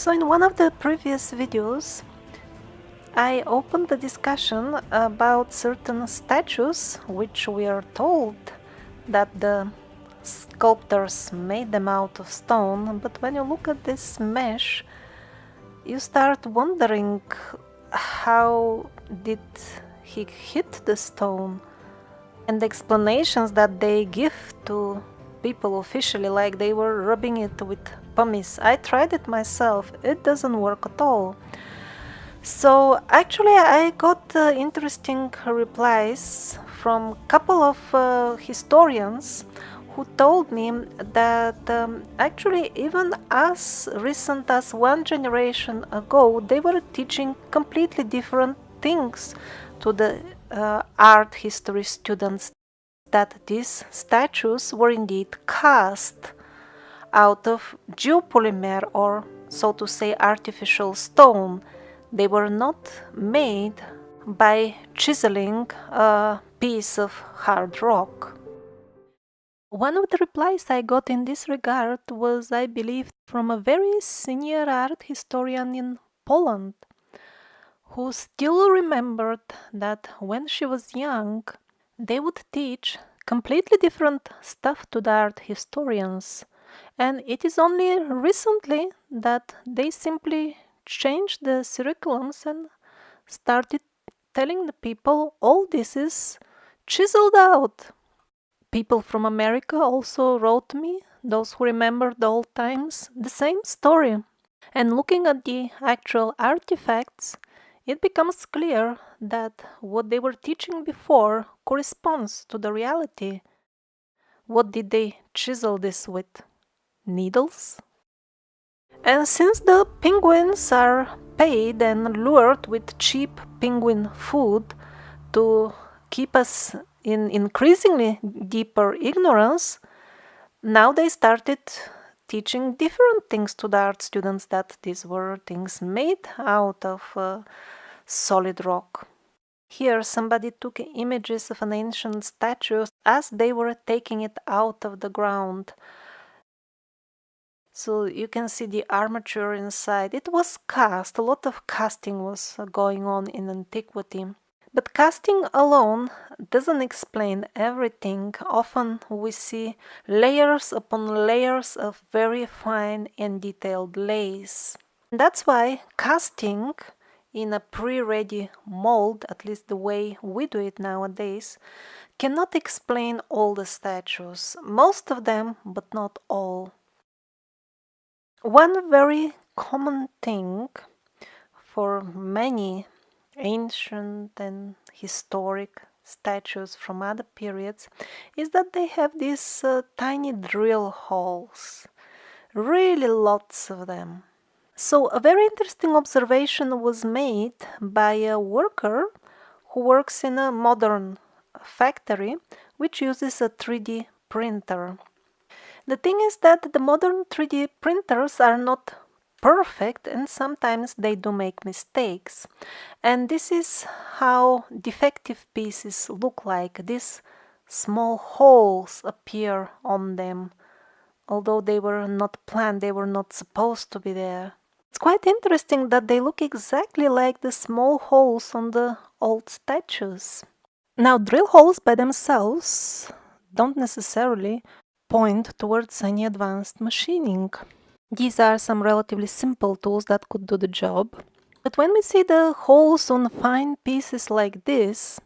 So in one of the previous videos, I opened the discussion about certain statues which we are told that the sculptors made them out of stone, but when you look at this mesh, you start wondering how did he hit the stone, and the explanations that they give to people officially, like they were rubbing it with pumice. I tried it myself, it doesn't work at all. So actually I got interesting replies from a couple of historians who told me that actually even as recent as one generation ago, they were teaching completely different things to the art history students, that these statues were indeed cast out of geopolymer, or so to say artificial stone. They were not made by chiseling a piece of hard rock. One of the replies I got in this regard was, I believe, from a very senior art historian in Poland, who still remembered that when she was young, they would teach completely different stuff to the art historians. And it is only recently that they simply changed the curriculums and started telling the people all this is chiseled out. People from America also wrote me, those who remember the old times, the same story. And looking at the actual artifacts, it becomes clear that what they were teaching before corresponds to the reality. What did they chisel this with? Needles? And since the penguins are paid and lured with cheap penguin food to keep us in increasingly deeper ignorance, now they started teaching different things to the art students, that these were things made out of solid rock. Here somebody took images of an ancient statue as they were taking it out of the ground. So you can see the armature inside. It was cast. A lot of casting was going on in antiquity. But casting alone doesn't explain everything. Often we see layers upon layers of very fine and detailed lace. That's why casting in a pre-ready mold, at least the way we do it nowadays, cannot explain all the statues. Most of them, but not all. One very common thing for many ancient and historic statues from other periods is that they have these tiny drill holes, really lots of them. So a very interesting observation was made by a worker who works in a modern factory which uses a 3D printer. The thing is that the modern 3D printers are not perfect, and sometimes they do make mistakes. And this is how defective pieces look like. These small holes appear on them, although they were not planned, they were not supposed to be there. It's quite interesting that they look exactly like the small holes on the old statues. Now, drill holes by themselves don't necessarily point towards any advanced machining. These are some relatively simple tools that could do the job. But when we see the holes on fine pieces like this,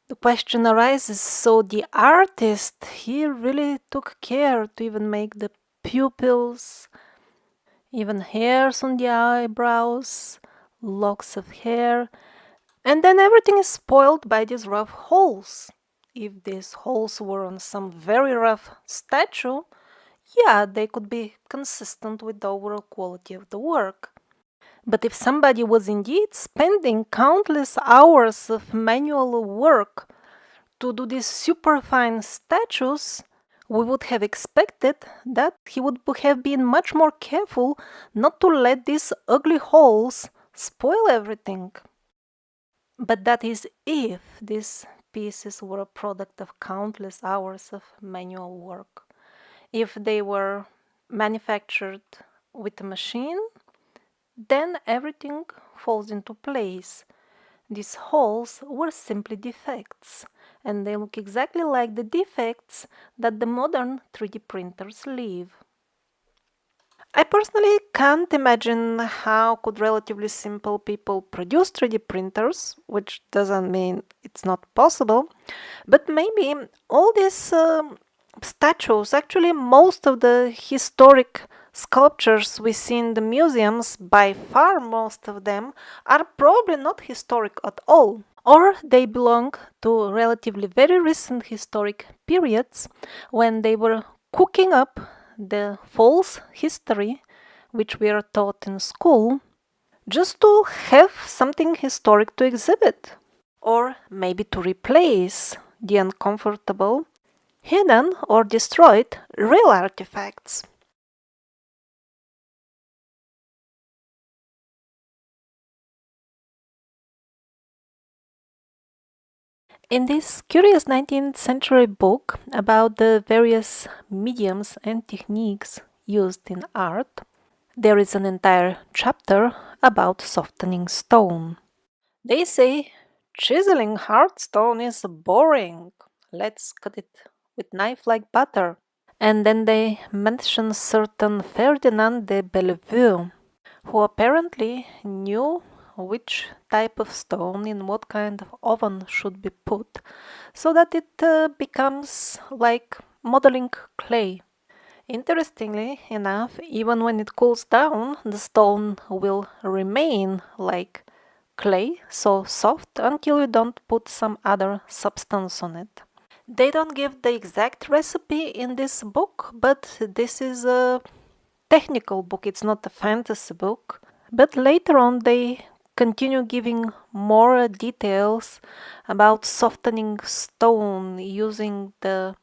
the question arises, so the artist, he really took care to even make the pupils, even hairs on the eyebrows, locks of hair, and then everything is spoiled by these rough holes. If these holes were on some very rough statue, yeah, they could be consistent with the overall quality of the work. But if somebody was indeed spending countless hours of manual work to do these superfine statues, we would have expected that he would have been much more careful not to let these ugly holes spoil everything. But that is if these pieces were a product of countless hours of manual work. If they were manufactured with a machine, then everything falls into place. These holes were simply defects, and they look exactly like the defects that the modern 3D printers leave. I personally can't imagine how could relatively simple people produce 3D printers, which doesn't mean it's not possible, but maybe all these statues, actually most of the historic sculptures we see in the museums, by far most of them, are probably not historic at all. Or they belong to relatively very recent historic periods when they were cooking up the false history which we are taught in school just to have something historic to exhibit. Or maybe to replace the uncomfortable, hidden or destroyed real artifacts. In this curious 19th century book about the various mediums and techniques used in art, there is an entire chapter about softening stone. They say chiseling hard stone is boring. Let's cut it with knife like butter. And then they mention certain Ferdinand de Bellevue, who apparently knew which type of stone in what kind of oven should be put so that it becomes like modeling clay. Interestingly enough, even when it cools down, the stone will remain like clay, so soft until you don't put some other substance on it. They don't give the exact recipe in this book, but this is a technical book, it's not a fantasy book. But later on, they continue giving more details about softening stone using the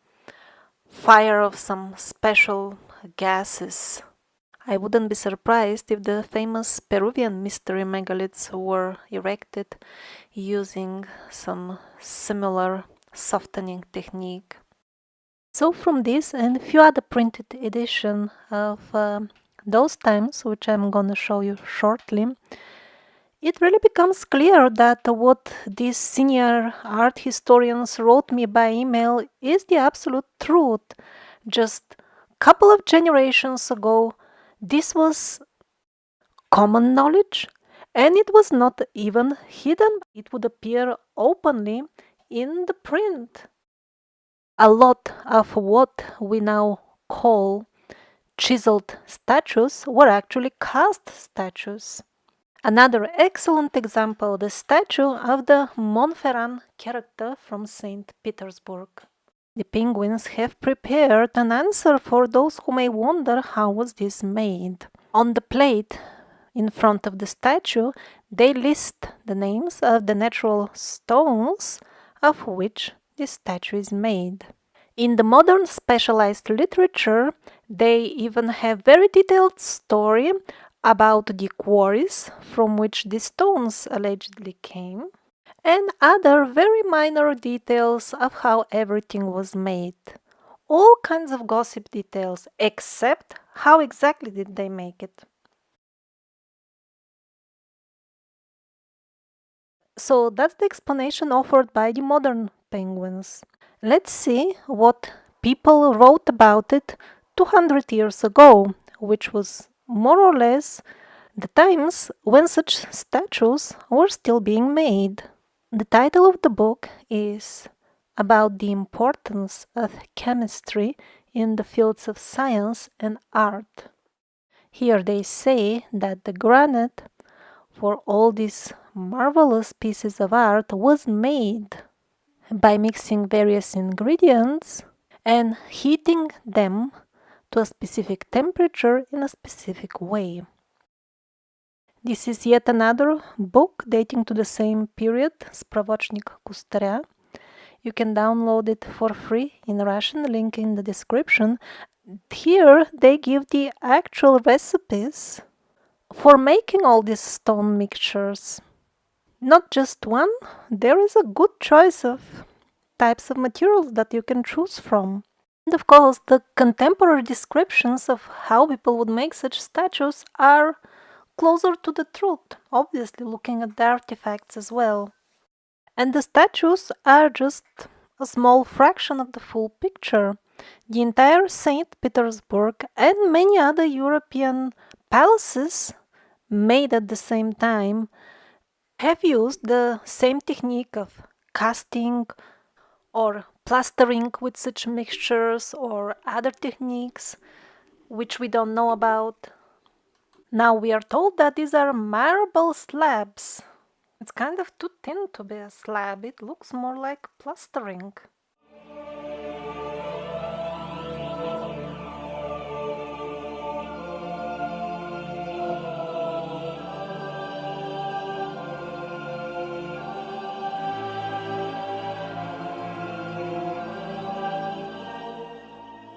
fire of some special gases. I wouldn't be surprised if the famous Peruvian mystery megaliths were erected using some similar softening technique. So from this and a few other printed edition of those times, which I'm gonna show you shortly, it really becomes clear that what these senior art historians wrote me by email is the absolute truth. Just a couple of generations ago, this was common knowledge, and it was not even hidden. It would appear openly in the print. A lot of what we now call chiseled statues were actually cast statues. Another excellent example, the statue of the Montferrand character from St. Petersburg. The penguins have prepared an answer for those who may wonder how was this made. On the plate in front of the statue, they list the names of the natural stones of which the statue is made. In the modern specialized literature, they even have very detailed story about the quarries from which the stones allegedly came, and other very minor details of how everything was made. All kinds of gossip details, except how exactly did they make it. So that's the explanation offered by the modern penguins. Let's see what people wrote about it 200 years ago, which was more or less the times when such statues were still being made. The title of the book is about the importance of chemistry in the fields of science and art. Here they say that the granite for all these marvelous pieces of art was made by mixing various ingredients and heating them to a specific temperature in a specific way. This is yet another book dating to the same period, Spravotchnik Kustarya. You can download it for free in Russian, link in the description. Here they give the actual recipes for making all these stone mixtures. Not just one, there is a good choice of types of materials that you can choose from. And of course, the contemporary descriptions of how people would make such statues are closer to the truth, obviously looking at the artifacts as well. And the statues are just a small fraction of the full picture. The entire St. Petersburg and many other European palaces made at the same time have used the same technique of casting or plastering with such mixtures or other techniques which we don't know about. Now we are told that these are marble slabs. It's kind of too thin to be a slab, it looks more like plastering.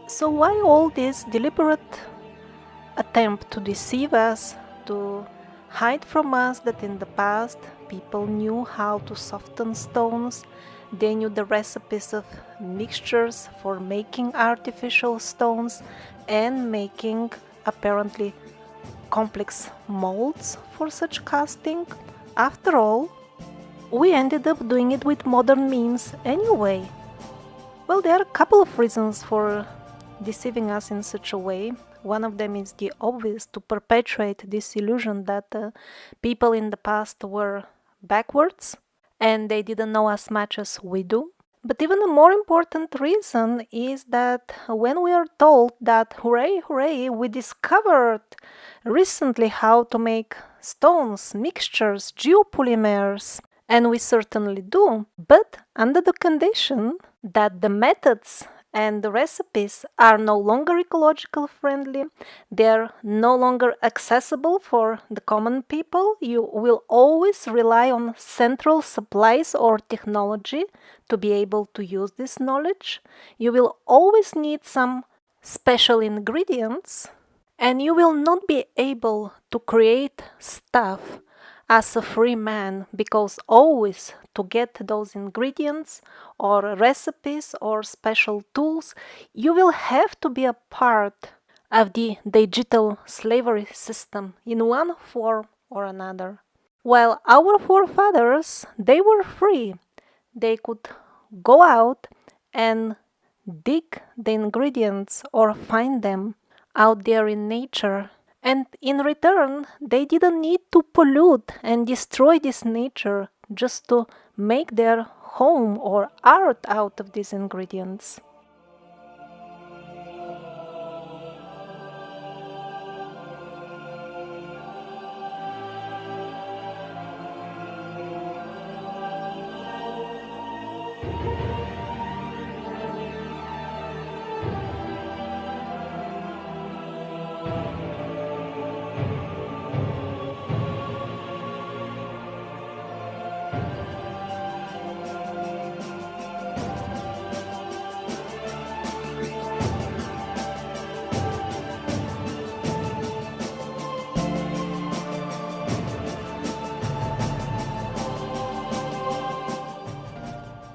So why all this deliberate attempt to deceive us, to hide from us that in the past people knew how to soften stones, they knew the recipes of mixtures for making artificial stones and making apparently complex molds for such casting? After all, we ended up doing it with modern means anyway. Well, there are a couple of reasons for deceiving us in such a way. One of them is the obvious, to perpetuate this illusion that people in the past were backwards and they didn't know as much as we do. But even a more important reason is that when we are told that hooray, hooray, we discovered recently how to make stones, mixtures, geopolymers, and we certainly do, but under the condition that the methods and the recipes are no longer ecological friendly, they're no longer accessible for the common people. You will always rely on central supplies or technology to be able to use this knowledge. You will always need some special ingredients, and you will not be able to create stuff as a free man, because always to get those ingredients or recipes or special tools, you will have to be a part of the digital slavery system in one form or another. While our forefathers, they were free. They could go out and dig the ingredients or find them out there in nature. And in return, they didn't need to pollute and destroy this nature just to make their home or art out of these ingredients.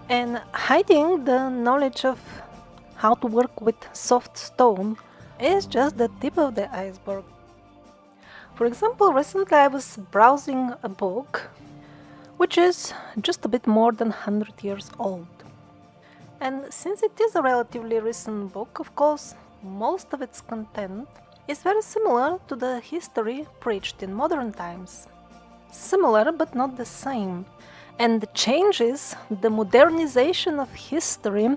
And hiding the knowledge of how to work with soft stone is just the tip of the iceberg. For example, recently I was browsing a book which is just a bit more than 100 years old. And since it is a relatively recent book, of course, most of its content is very similar to the history preached in modern times. Similar but not the same. And the changes, the modernization of history,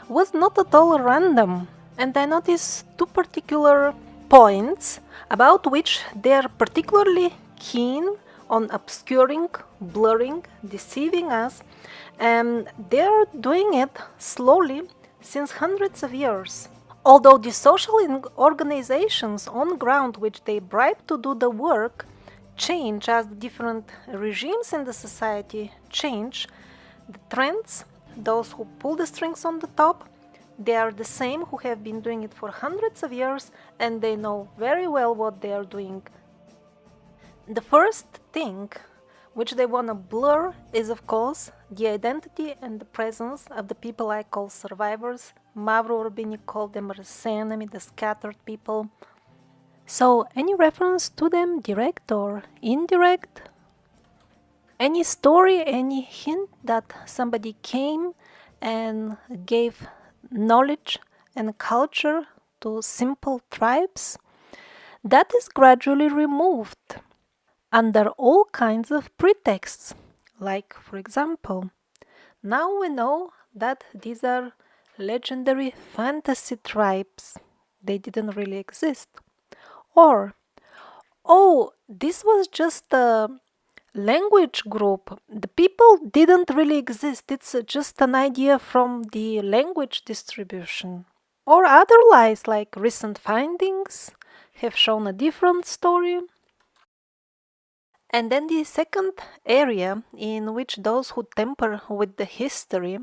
was not at all random. And I noticed two particular points about which they are particularly keen on obscuring, blurring, deceiving us, and they are doing it slowly since hundreds of years. Although the social organizations on ground which they bribe to do the work change as the different regimes in the society change, the trends, those who pull the strings on the top, they are the same who have been doing it for hundreds of years, and they know very well what they are doing. The first thing which they want to blur is, of course, the identity and the presence of the people I call survivors, Mauro Urbini called them Ressenami, the scattered people. So, any reference to them, direct or indirect? Any story, any hint that somebody came and gave knowledge and culture to simple tribes? That is gradually removed under all kinds of pretexts. Like, for example, now we know that these are legendary fantasy tribes. They didn't really exist. Or, oh, this was just a language group. The people didn't really exist. It's just an idea from the language distribution. Or other lies like recent findings have shown a different story. And then the second area in which those who tamper with the history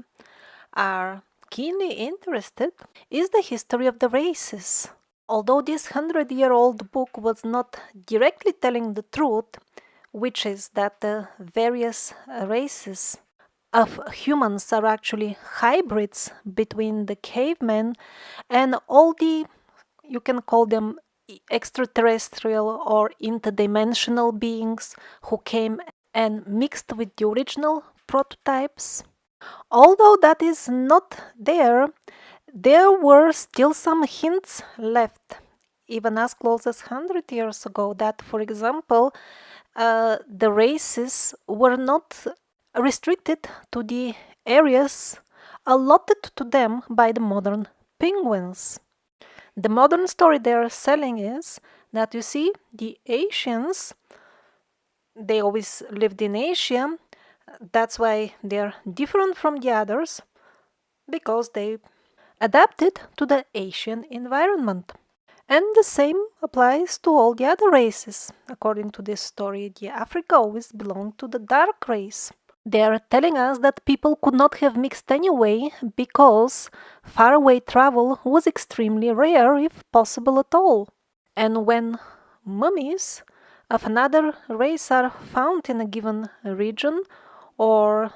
are keenly interested is the history of the races. Although this 100-year-old book was not directly telling the truth, which is that the various races of humans are actually hybrids between the cavemen and all the, you can call them extraterrestrial or interdimensional beings who came and mixed with the original prototypes. Although that is not there, there were still some hints left, even as close as 100 years ago, that, for example, the races were not restricted to the areas allotted to them by the modern penguins. The modern story they are selling is that, you see, the Asians, they always lived in Asia. That's why they're different from the others, because they adapted to the Asian environment. And the same applies to all the other races. According to this story, the Africa always belonged to the dark race. They are telling us that people could not have mixed anyway because faraway travel was extremely rare, if possible at all. And when mummies of another race are found in a given region, or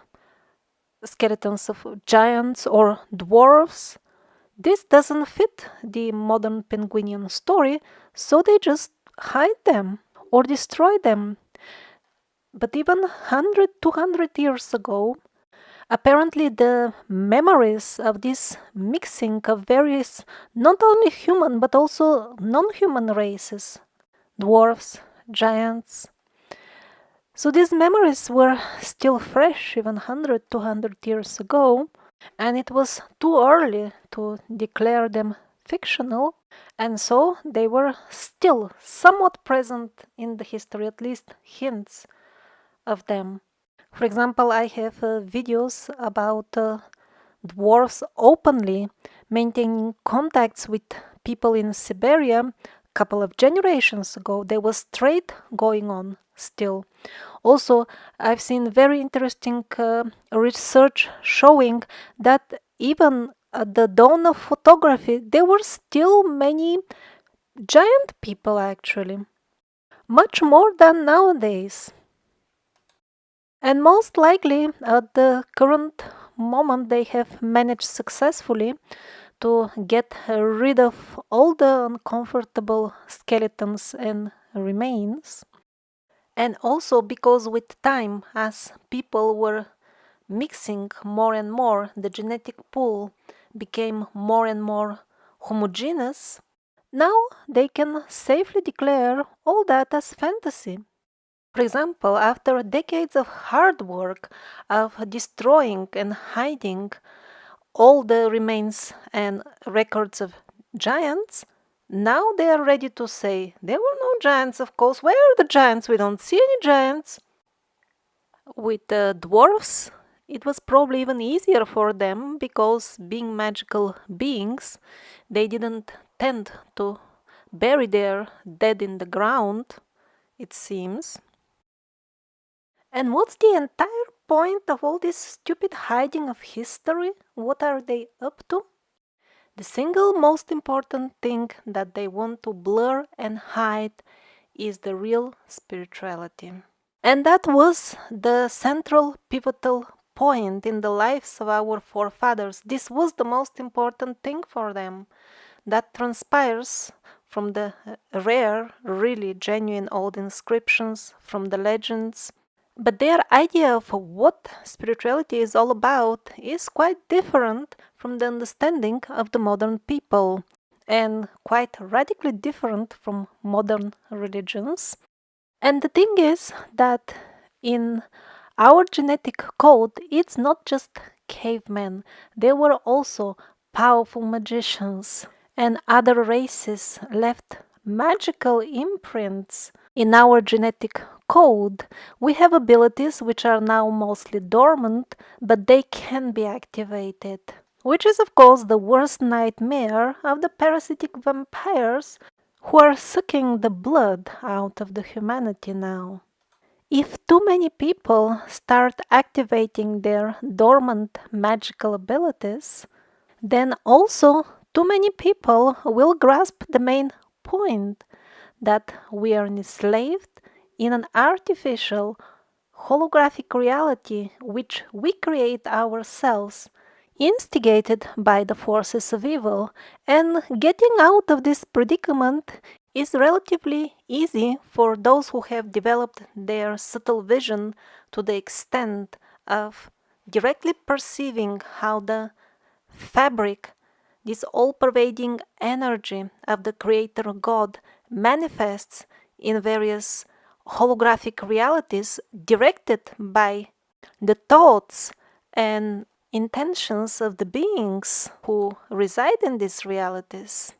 skeletons of giants or dwarfs, this doesn't fit the modern penguinian story, so they just hide them or destroy them. But even 100, 200 years ago, apparently the memories of this mixing of various not only human but also non-human races, dwarfs, giants, so these memories were still fresh even 100, 200 years ago, and it was too early to declare them fictional, and so they were still somewhat present in the history, at least hints of them. For example, I have videos about dwarfs openly maintaining contacts with people in Siberia a couple of generations ago. There was trade going on still. Also, I've seen very interesting research showing that even at the dawn of photography, there were still many giant people actually, much more than nowadays. And most likely, at the current moment, they have managed successfully to get rid of all the uncomfortable skeletons and remains. And also because with time, as people were mixing more and more, the genetic pool became more and more homogeneous. Now they can safely declare all that as fantasy. For example, after decades of hard work of destroying and hiding all the remains and records of giants, now they are ready to say, there were no giants, of course. Where are the giants? We don't see any giants. With the dwarfs, it was probably even easier for them because, being magical beings, they didn't tend to bury their dead in the ground, it seems. And what's the entire point of all this stupid hiding of history? What are they up to? The single most important thing that they want to blur and hide is the real spirituality. And that was the central pivotal point in the lives of our forefathers. This was the most important thing for them. That transpires from the rare, really genuine old inscriptions, from the legends. But their idea of what spirituality is all about is quite different from the understanding of the modern people, and quite radically different from modern religions. And the thing is that in our genetic code, it's not just cavemen, there were also powerful magicians, and other races left magical imprints. In our genetic code, we have abilities which are now mostly dormant, but they can be activated. Which is, of course, the worst nightmare of the parasitic vampires who are sucking the blood out of the humanity now. If too many people start activating their dormant magical abilities, then also too many people will grasp the main point that we are enslaved in an artificial holographic reality which we create ourselves, instigated by the forces of evil, and getting out of this predicament is relatively easy for those who have developed their subtle vision to the extent of directly perceiving how the fabric, this all-pervading energy of the Creator God, manifests in various holographic realities directed by the thoughts and intentions of the beings who reside in these realities.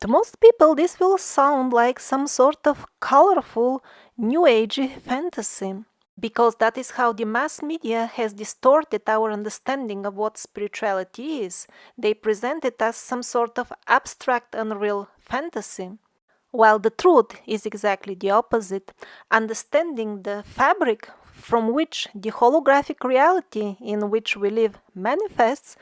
To most people, this will sound like some sort of colorful, new agey fantasy, because that is how the mass media has distorted our understanding of what spirituality is. They present it as some sort of abstract, unreal fantasy, while the truth is exactly the opposite. Understanding the fabric from which the holographic reality in which we live manifests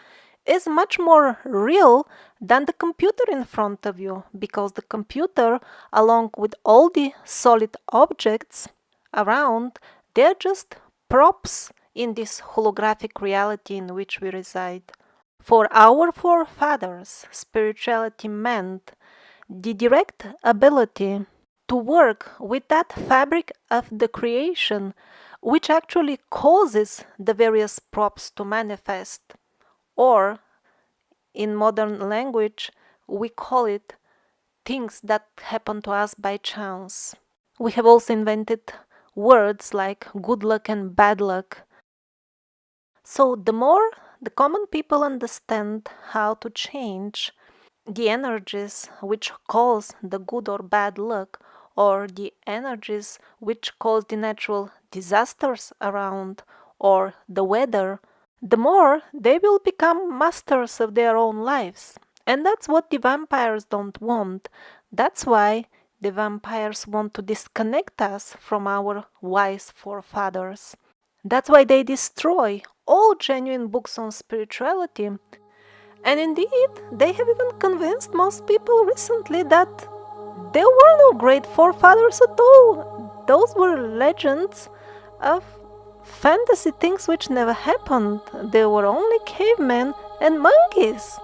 is much more real than the computer in front of you, because the computer, along with all the solid objects around, they're just props in this holographic reality in which we reside. For our forefathers, spirituality meant the direct ability to work with that fabric of the creation which actually causes the various props to manifest. Or, in modern language, we call it things that happen to us by chance. We have also invented words like good luck and bad luck. So the more the common people understand how to change the energies which cause the good or bad luck, or the energies which cause the natural disasters around, or the weather, the more they will become masters of their own lives. And that's what the vampires don't want. That's why the vampires want to disconnect us from our wise forefathers. That's why they destroy all genuine books on spirituality. And indeed, they have even convinced most people recently that there were no great forefathers at all. Those were legends of fantasy things which never happened. There were only cavemen and monkeys.